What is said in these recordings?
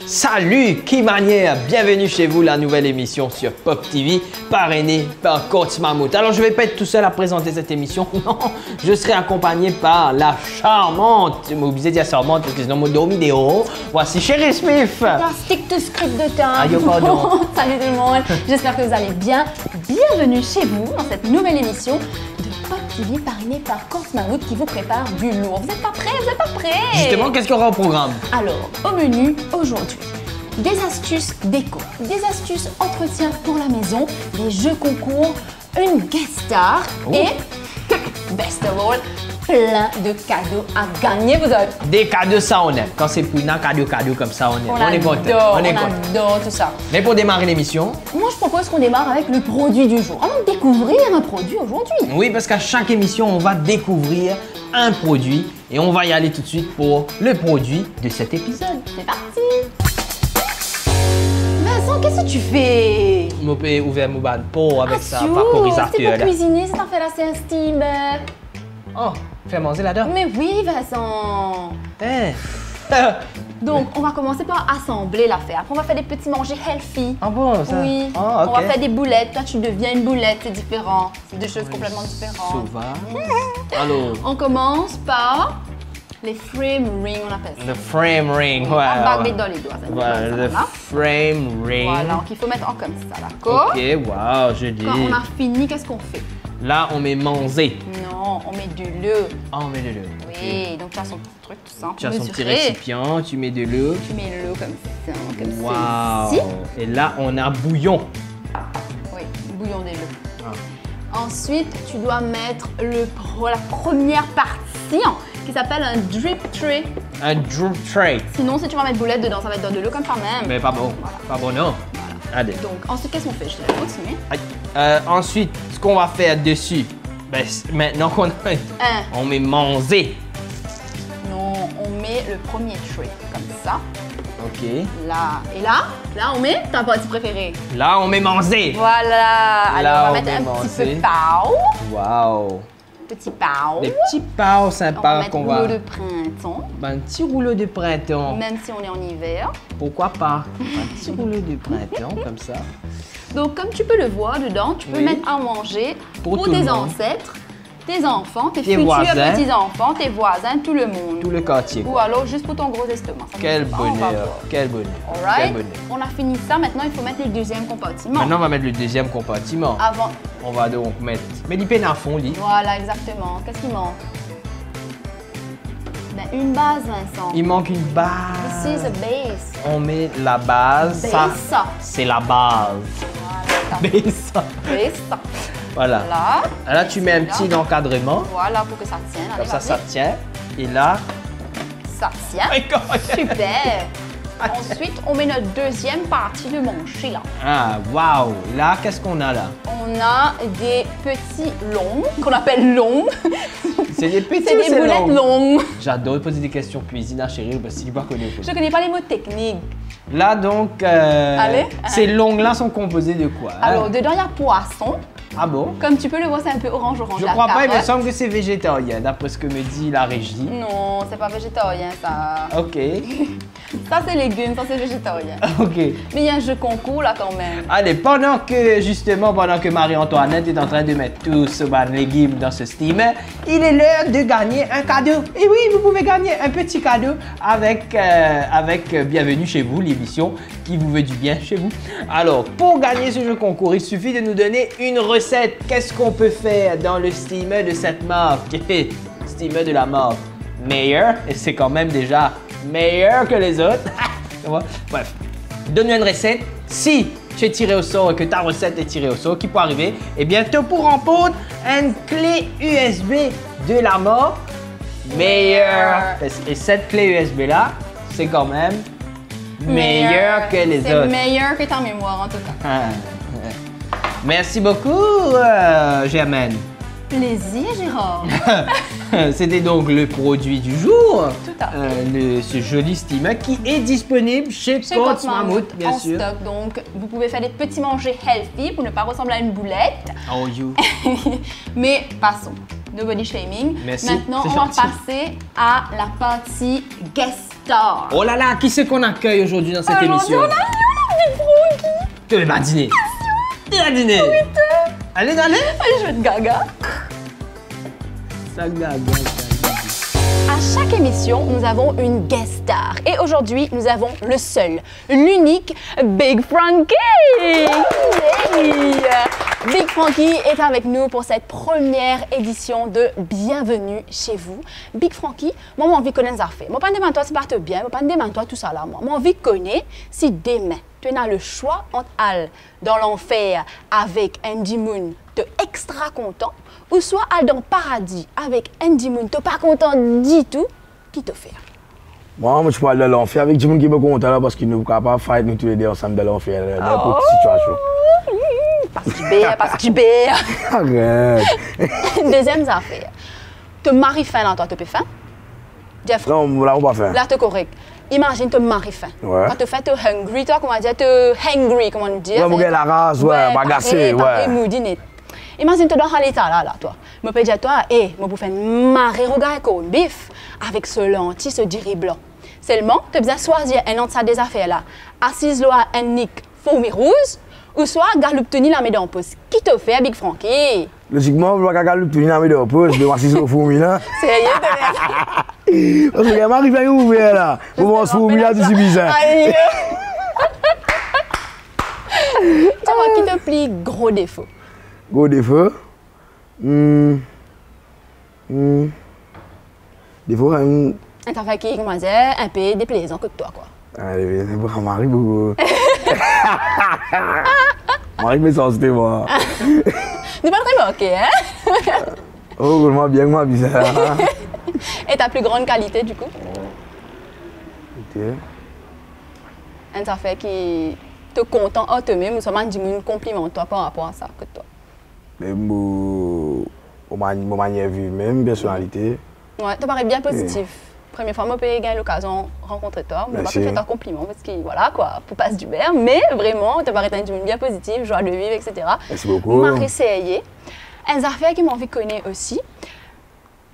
Salut, qui manière, bienvenue chez vous, la nouvelle émission sur Pop TV, parrainée par Coach Mammouth. Alors, je ne vais pas être tout seul à présenter cette émission, non, je serai accompagné par la charmante, je m'obligé de dire charmante parce que sinon, mon dos vidéo. Voici Sherry Smith. Stick to script de temps. Aïe, pardon. Salut tout le monde, j'espère que vous allez bien. Bienvenue chez vous dans cette nouvelle émission de Pop TV parrainée par Coach Mammouth qui vous prépare du lourd. Vous n'êtes pas prêts? Vous n'êtes pas prêts? Justement, qu'est-ce qu'il y aura au programme? Alors, au menu aujourd'hui, des astuces déco, des astuces entretien pour la maison, des jeux concours, une guest star et, best of all, plein de cadeaux à gagner, vous autres. Des cadeaux, ça on aime. Quand c'est pour un cadeau comme ça, on est content. On adore tout ça. Mais pour démarrer l'émission, moi je propose qu'on démarre avec le produit du jour. On va découvrir un produit aujourd'hui. oui, parce qu'à chaque émission, on va découvrir un produit et on va y aller tout de suite pour le produit de cet épisode. C'est parti. Vincent, qu'est-ce que tu fais? Je peux ouvrir mon bal pour avec ça, C'est vaporisateur. pour cuisiner, c'est en fait là, c'est un steam. Oh, fais manger là-dedans. Mais oui, Vincent. Donc, on va commencer par assembler l'affaire. Après, on va faire des petits manger healthy. Ah bon, ça? Oui. Ah, ok. On va faire des boulettes. Toi, tu deviens une boulette, c'est différent. C'est deux choses complètement différentes. Sauvage. Alors, On commence par les frame rings, on appelle ça. le frame ring. Ouais, Embarqué dans les doigts. Ça voilà, ça, le là. frame ring. Voilà, donc il faut mettre en comme ça, d'accord? Ok, wow, je dis. Quand on a fini, qu'est-ce qu'on fait? Là, on met manger. Non, on met de l'eau. Ah, on met de l'eau. Oui, donc tu as son petit truc, tout ça. Tu as son petit mesurer. récipient, tu mets de l'eau. Tu mets l'eau comme ça, comme Wow. ceci. Et là, on a bouillon. Oui, bouillon de l'eau. Ah. Ensuite, tu dois mettre la première partie qui s'appelle un drip tray. Un drip tray. Sinon, si tu vas mettre boulette dedans, ça va être dans de l'eau comme ça même. Mais pas bon. Voilà. Pas bon, non. Allez. Donc, ensuite, qu'est-ce qu'on fait? Je te laisse continuer. Aïe. Ensuite, ce qu'on va faire dessus, ben, maintenant qu'on a... On met manger. Non, on met le premier tray, comme ça. Ok. Là, et là, on met ta partie préférée. Là, on met manger. Voilà. Alors, Là, on on va mettre met un petit manger. peu pao. Wow. Petit pao. Des petits paos On va sympas mettre qu'on rouleau va... de printemps, Ben, un petit rouleau de printemps. même si on est en hiver. Pourquoi pas? Un petit rouleau de printemps, comme ça. Donc, comme tu peux le voir dedans, tu peux Oui. mettre à manger Pour pour tout le tes monde. ancêtres, tes enfants, tes Tes futurs voisins. petits-enfants, tes voisins, tout le monde. Tout le quartier. Ou alors juste pour ton gros estomac. Ça Quel ne sais pas, on va bonheur. voir. Quel bonheur. Quel Alright. bonheur. On a fini ça, maintenant il faut mettre le deuxième compartiment. Maintenant, on va mettre le deuxième compartiment. Avant. On va donc mettre... Mais du peine à fond, dit. Voilà, exactement. Qu'est-ce qui manque? Ben, une base, Vincent. Il manque une This base. is a base. On met la base. Ça, Base. c'est la base. Voilà. Base. Base. Voilà. Là. Là, tu mets un petit encadrement. Voilà, pour que ça tienne. Allez, Comme ça, vas-y. ça tient. Et là... Ça tient. Super. Ensuite, on met notre deuxième partie de manger là. Ah, waouh. Là, qu'est-ce qu'on a là? On a des petits longs, qu'on appelle longs. C'est des petits C'est ou des c'est boulettes long? longues. J'adore poser des questions cuisine à Chérie parce qu'il ne pas connaître. Je connais pas les mots techniques. Là, donc, Allez. ces longs-là sont composés de quoi? Hein? Alors, dedans, il y a poisson. Ah bon? Comme tu peux le voir, c'est un peu orange-orange. Je la crois pas, il me carotte. semble que c'est végétarien, d'après ce que me dit la régie. Non, c'est pas végétarien, ça. Ok, Ça, c'est légumes, ça, c'est végétarien. ok. Mais il y a un jeu concours, là, quand même. Allez, pendant que Marie-Antoinette est en train de mettre tout ce bas de légumes dans ce steamer, il est l'heure de gagner un cadeau. Et oui, vous pouvez gagner un petit cadeau avec Bienvenue chez vous, l'émission qui vous veut du bien chez vous. Alors, pour gagner ce jeu concours, il suffit de nous donner une recette. Qu'est-ce qu'on peut faire dans le steamer de cette marque? Steamer de la marque meilleur, et c'est quand même déjà meilleur que les autres. Bref, donne-nous une recette. Si tu es tiré au sort et que ta recette est tirée au sort, qui peut arriver, et bientôt pour remporter une clé USB de la mort meilleure. Et cette clé USB là, c'est quand même meilleur que les C'est autres. meilleur que ta mémoire, en tout cas. Ah, ouais. Merci beaucoup, Germaine. plaisir, Gérard. C'était donc le produit du jour. Tout à fait. Ce joli steamer qui est disponible chez Coats Mammouth, bien en sûr. stock. Donc, vous pouvez faire des petits manger healthy pour ne pas ressembler à une boulette. Oh, you. Mais passons. Nobody shaming. Merci, Maintenant, c'est on va gentil. passer à la partie guest star. Oh là là, qui c'est qu'on accueille aujourd'hui dans cette émission? On a Big Frankie. Tu vas dîner. Tu vas dîner. Allez, allez. Allez, je vais te gaga. Ça gagne. À chaque émission, nous avons une guest star. Et aujourd'hui, nous avons le seul, l'unique Big Frankie! Yay! Big Frankie est avec nous pour cette première édition de Bienvenue chez vous. Big Frankie, moi, j'ai envie de connaître les affaires. Moi, pas de toi, c'est pas bien. Moi, pas de toi, tout ça là. Moi, j'ai envie de connaître si demain, tu as le choix entre aller dans l'enfer avec Andy Moon, tu es extra content, ou soit aller dans le paradis avec Andy Moon, tu n'es pas content du tout, qui te fait? Moi, je parle de l'enfer avec du monde qui est content là parce qu'il ne peut pas fight nous tous les deux ensemble dans l'enfer, dans n'importe quelle situation. Parce que tu baies. Arrête. Deuxième affaire. Te maries fin là, toi, tu peux fin? Jeff, Non, là, on va pas faire. là, tu correct. Imagine te maries fin. Ouais. Quand tu fais te hungry, toi, comment dire, te hangry, comment on dit? Ouais, mon gars, la race, ouais, bagacé, ouais. Moody net. Imagine te dans l'état là, toi. Je peux dire toi, je peux faire une marée regarder comme bif avec ce lentille, ce diri blanc. Seulement, tu as besoin de choisir un autre des affaires là. Assise là, un nick fourmi rouge, ou soit galoupe tenir la médaille en pause. Qui te fait, Big Frankie? Logiquement, je vais regarder tout le monde dans pause, je vais m'assister au fourmi là. Sérieux, Parce que les maris viennent ouvrir là. Pour voir ce fourmi là, c'est bizarre. Aïe! Tu vois, qui te plie gros défaut? Gros défaut. Défaut, Un affaire qui, comment dire, un peu déplaisant que toi, quoi. allez, c'est pour un mari beaucoup. Mari, mais ça, c'était moi. Tu pas très moqué, hein? Oh, moi bien, moi bizarre. Et ta plus grande qualité, du coup? Ok. Un affaire qui te content en toi-même, ou seulement dit un compliment toi par rapport à ça, que toi. Mais mon manière de vivre, même personnalité. Ouais, tu parais bien positif. Première fois, moi, j'ai eu l'occasion de rencontrer toi. Je ne vais pas te faire un compliment parce que, voilà, quoi, pour passer du verre. Mais vraiment, tu parais bien positif, joie de vivre, etc. Merci beaucoup. Marie essayé. Un affaire qui m'a envie de connaître aussi.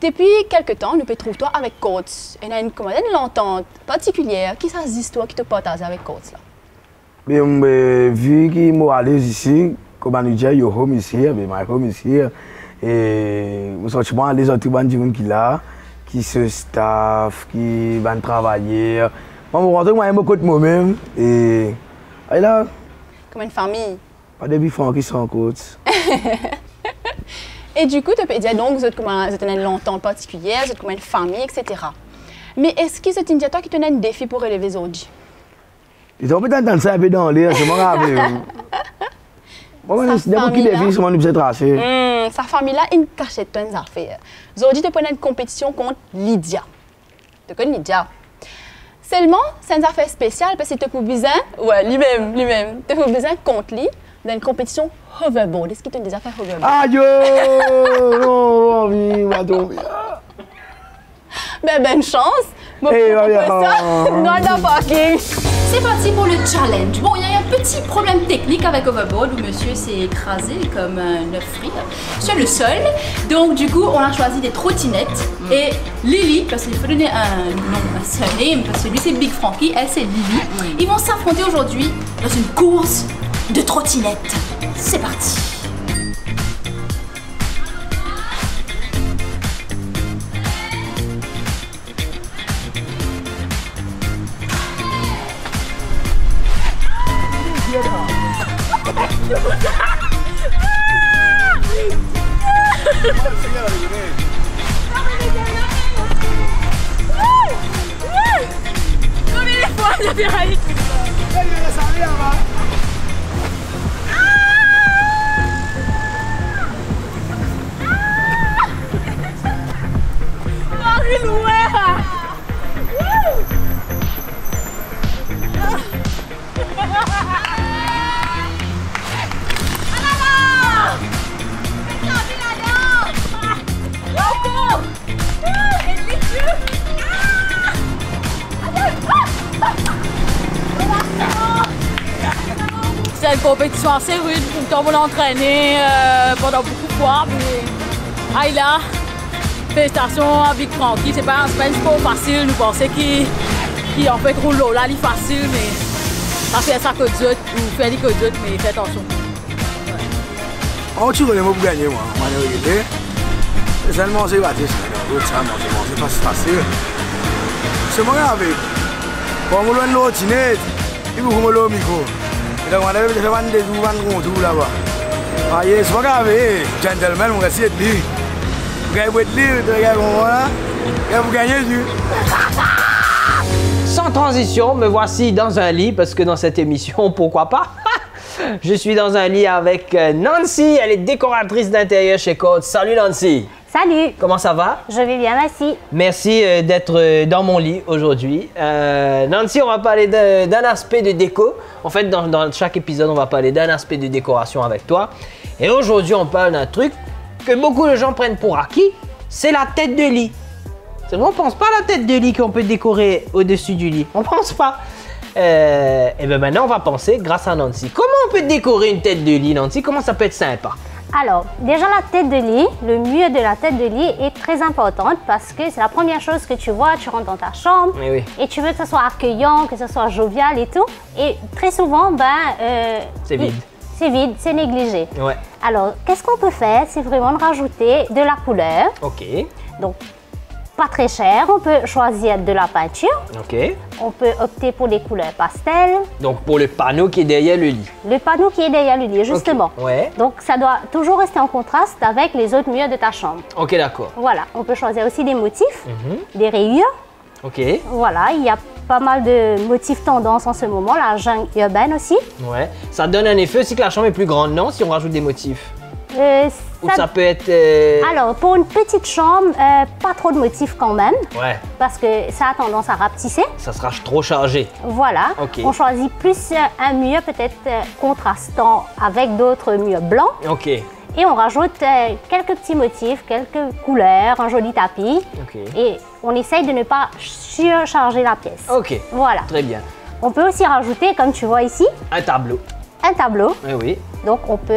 Depuis quelques temps, nous pouvons trouver toi avec Coats. Il y a une entente particulière. Qui ça dit toi qui te partage avec Coats là? Mais vu que moi allé ici, comme on dit, your home is here, but my home is here. Et je suis à l'aise avec tout le monde qui est là, qui se staff, qui va travailler. Moi, je rentre beaucoup de moi-même. Et là, Comme une famille. pas de bifons qui sont Coats. Et du coup, tu peux dire donc, vous êtes une entente particulière, vous êtes comme une famille, etc. Mais est-ce que c'est une toi qui te donne un défi pour relever aujourd'hui? Ils ont peut-être entendu ça un peu dans l'air, c'est mon rêve. Moi, il y a beaucoup de défis sur mon objet tracé. Sa famille-là, il cachette plein d'affaires. Aujourd'hui, tu prenais une compétition contre Lydia. Tu connais Lydia? Seulement, c'est une affaire spéciale parce que tu as besoin, ouais, lui-même, tu as besoin contre lui dans une compétition hoverboard. Est-ce que tu as des affaires hoverboard? Aïe! Non, oui, va tomber. Ben, bonne chance! Bon, Hey, pour viens. ça, dans le parking! C'est parti pour le challenge. Bon, il y a eu un petit problème technique avec Overboard où monsieur s'est écrasé comme un œuf frit sur le sol. Donc, du coup, on a choisi des trottinettes. Et Lily, parce qu'il faut donner un nom, un surname, parce que lui c'est Big Frankie, elle c'est Lily. Ils vont s'affronter aujourd'hui dans une course de trottinettes. C'est parti. une compétition assez rude. Tout le temps, on l'a entraîné pendant beaucoup de fois. Mais Ayla, félicitations à Big Frankie. C'est pas un sport facile. Nous pensons qu'il en fait trop lourd. Là, il est facile, mais ça fait ça que d'autres, ou fait des que d'autres, mais fais attention. On tue les mots pour gagner, moi. C'est seulement c'est raté, c'est pas facile. C'est moi avec. Quand on a une routine, il faut qu'on le micro. Et donc on a fait des là-bas. Ah, c'est pas grave, gentlemen, on va essayer de lire. Vous gagnez votre livre, vous gagnez du. Sans transition, me voici dans un lit, parce que dans cette émission, pourquoi pas? Je suis dans un lit avec Nancy, elle est décoratrice d'intérieur chez Code. Salut Nancy! Salut! Comment ça va? Je vais bien, merci. Merci d'être dans mon lit aujourd'hui. Nancy, on va parler d'un aspect de déco. En fait, dans chaque épisode, on va parler d'un aspect de décoration avec toi. Et aujourd'hui, on parle d'un truc que beaucoup de gens prennent pour acquis, c'est la tête de lit. C'est vrai, on pense pas à la tête de lit qu'on peut décorer au-dessus du lit. On pense pas. Et bien maintenant, on va penser grâce à Nancy. Comment on peut décorer une tête de lit, Nancy? Comment ça peut être sympa? Alors, déjà la tête de lit, le mieux de la tête de lit est très importante parce que c'est la première chose que tu vois, tu rentres dans ta chambre et tu veux que ce soit accueillant, que ce soit jovial et tout. Et très souvent, c'est vide. C'est vide, c'est négligé. Ouais. Alors, qu'est-ce qu'on peut faire? C'est vraiment de rajouter de la couleur. Ok. Donc, pas très cher, on peut choisir de la peinture. Ok. On peut opter pour des couleurs pastel. Donc pour le panneau qui est derrière le lit. Le panneau qui est derrière le lit, justement. Okay. Ouais. Donc ça doit toujours rester en contraste avec les autres murs de ta chambre. Ok, d'accord. Voilà, on peut choisir aussi des motifs, des rayures. Ok. Voilà, il y a pas mal de motifs tendance en ce moment, la jungle urbaine aussi. Ouais. Ça donne un effet aussi que la chambre est plus grande, non, si on rajoute des motifs? Ou ça peut être... Alors, pour une petite chambre, pas trop de motifs quand même. Ouais. Parce que ça a tendance à rapetisser. Ça sera trop chargé. Voilà. Ok. On choisit plus un mur peut-être contrastant avec d'autres murs blancs. Ok. Et on rajoute quelques petits motifs, quelques couleurs, un joli tapis. Ok. Et on essaye de ne pas surcharger la pièce. Ok. Voilà. Très bien. On peut aussi rajouter, comme tu vois ici, Un tableau. un tableau. Oui, oui. Donc on peut...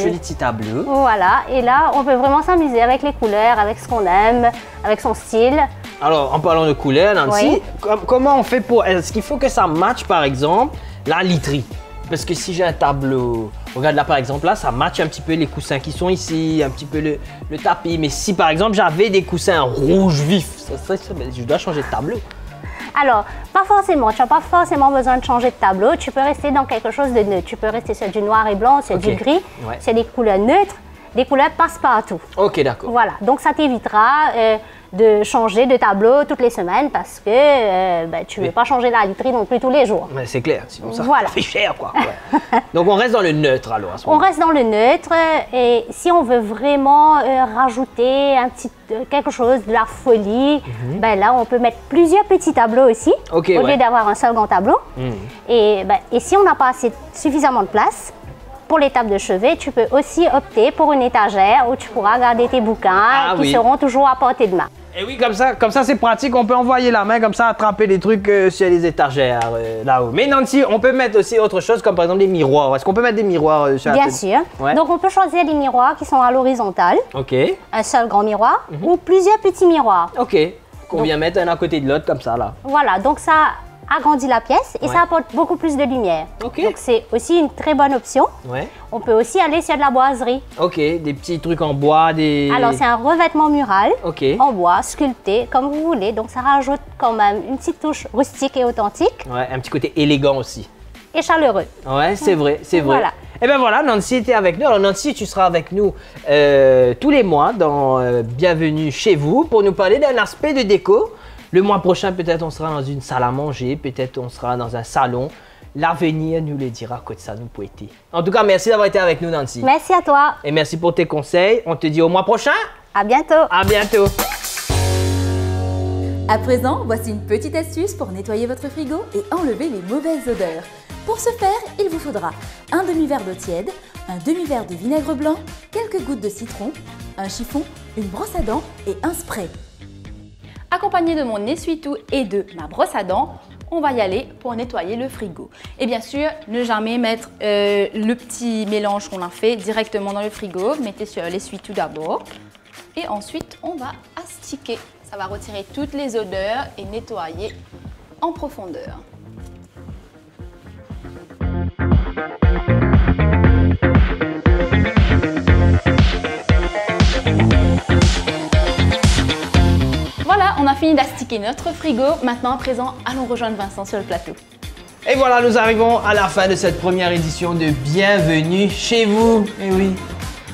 Joli petit tableau. Voilà. Et là, on peut vraiment s'amuser avec les couleurs, avec ce qu'on aime, avec son style. Alors, en parlant de couleurs, Nancy, comment on fait pour... Est-ce qu'il faut que ça matche, par exemple, la literie? Parce que si j'ai un tableau, regarde là par exemple, là ça matche un petit peu les coussins qui sont ici, un petit peu le tapis. Mais si par exemple j'avais des coussins rouge vif, je dois changer de tableau. Alors, pas forcément, tu n'as pas forcément besoin de changer de tableau, tu peux rester dans quelque chose de neutre. Tu peux rester sur du noir et blanc, sur du gris, c'est des couleurs neutres, des couleurs passe-partout. Ok, d'accord. Voilà, donc ça t'évitera de changer de tableau toutes les semaines parce que tu ne veux pas changer la literie non plus tous les jours. C'est clair, sinon ça voilà. fait cher quoi. Ouais. Donc on reste dans le neutre alors à ce moment. On reste dans le neutre et si on veut vraiment rajouter quelque chose, de la folie, là on peut mettre plusieurs petits tableaux aussi au lieu d'avoir un seul grand tableau. Et si on n'a pas suffisamment de place, pour les tables de chevet, tu peux aussi opter pour une étagère où tu pourras garder tes bouquins qui seront toujours à portée de main. Et oui, comme ça c'est pratique, on peut envoyer la main comme ça, attraper des trucs sur les étagères là-haut. Mais Nancy, on peut mettre aussi autre chose comme par exemple des miroirs. Est-ce qu'on peut mettre des miroirs sur la tête? Bien sûr. Ouais. Donc on peut choisir des miroirs qui sont à l'horizontale. Ok. Un seul grand miroir ou plusieurs petits miroirs. Ok. Qu'on vient mettre un à côté de l'autre comme ça là. Voilà, donc ça agrandit la pièce et ça apporte beaucoup plus de lumière. Ok. Donc c'est aussi une très bonne option. Ouais. On peut aussi aller sur de la boiserie. Ok, des petits trucs en bois, des... Alors c'est un revêtement mural en bois, sculpté, comme vous voulez. Donc ça rajoute quand même une petite touche rustique et authentique. Ouais, un petit côté élégant aussi. Et chaleureux. Ouais, c'est vrai, c'est vrai. Voilà. Et bien voilà, Nancy était avec nous. Alors Nancy, tu seras avec nous tous les mois dans Bienvenue chez vous pour nous parler d'un aspect de déco. Le mois prochain, peut-être on sera dans une salle à manger, peut-être on sera dans un salon. L'avenir nous le dira, que ça nous peut être. En tout cas, merci d'avoir été avec nous, Nancy. Merci à toi. Et merci pour tes conseils. On te dit au mois prochain. À bientôt. À bientôt. À présent, voici une petite astuce pour nettoyer votre frigo et enlever les mauvaises odeurs. Pour ce faire, il vous faudra un demi-verre d'eau tiède, un demi-verre de vinaigre blanc, quelques gouttes de citron, un chiffon, une brosse à dents et un spray. Accompagné de mon essuie-tout et de ma brosse à dents, on va y aller pour nettoyer le frigo. Et bien sûr, ne jamais mettre le petit mélange qu'on a fait directement dans le frigo. Mettez sur l'essuie tout d'abord. Et ensuite, on va astiquer. Ça va retirer toutes les odeurs et nettoyer en profondeur. Voilà, on a fini d'astiquer notre frigo. Maintenant, à présent, allons rejoindre Vincent sur le plateau. Et voilà, nous arrivons à la fin de cette première édition de Bienvenue chez vous. Et oui,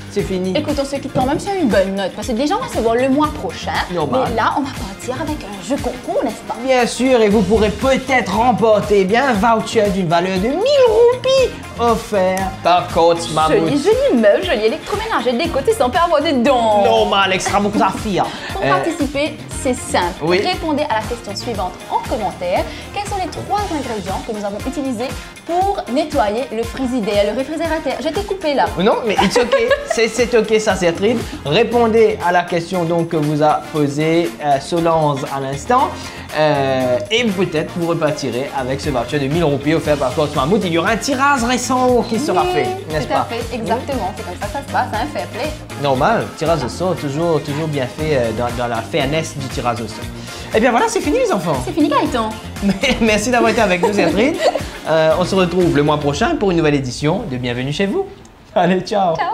c'est fini. Écoute, on se quitte quand même sur une bonne note, parce que déjà, on va se voir le mois prochain. Normal. Mais là, on va partir avec un jeu concours, n'est-ce pas? Bien sûr, et vous pourrez peut-être remporter bien un voucher d'une valeur de 1000 roupies offert par Coach Mammouth. Joli meuble, joli électroménager de côtés sans perdre avoir des dents. Normal, extra beaucoup d'affaires. Pour participer, c'est simple. Oui. Répondez à la question suivante en commentaire. Quels sont les 3 ingrédients que nous avons utilisés pour nettoyer le frigidaire, le réfrigérateur? Je t'ai coupé là. Non, mais it's ok, c'est ok, ça c'est triste. Répondez à la question donc que vous a posée Solange à l'instant. Et peut-être vous repartirez avec ce voucher de 1000 roupies offert par Coach Mammouth. Il y aura un tirage récent qui sera fait, n'est-ce pas? Tout à fait, exactement. C'est comme ça que ça se passe, hein, fair play. Normal, tirage au sort, toujours bien fait dans la fairness du tirage au sort. Et bien voilà, c'est fini les enfants. C'est fini Gaëtan. Merci d'avoir été avec nous, Catherine. On se retrouve le mois prochain pour une nouvelle édition de Bienvenue chez vous. Allez, ciao. Ciao.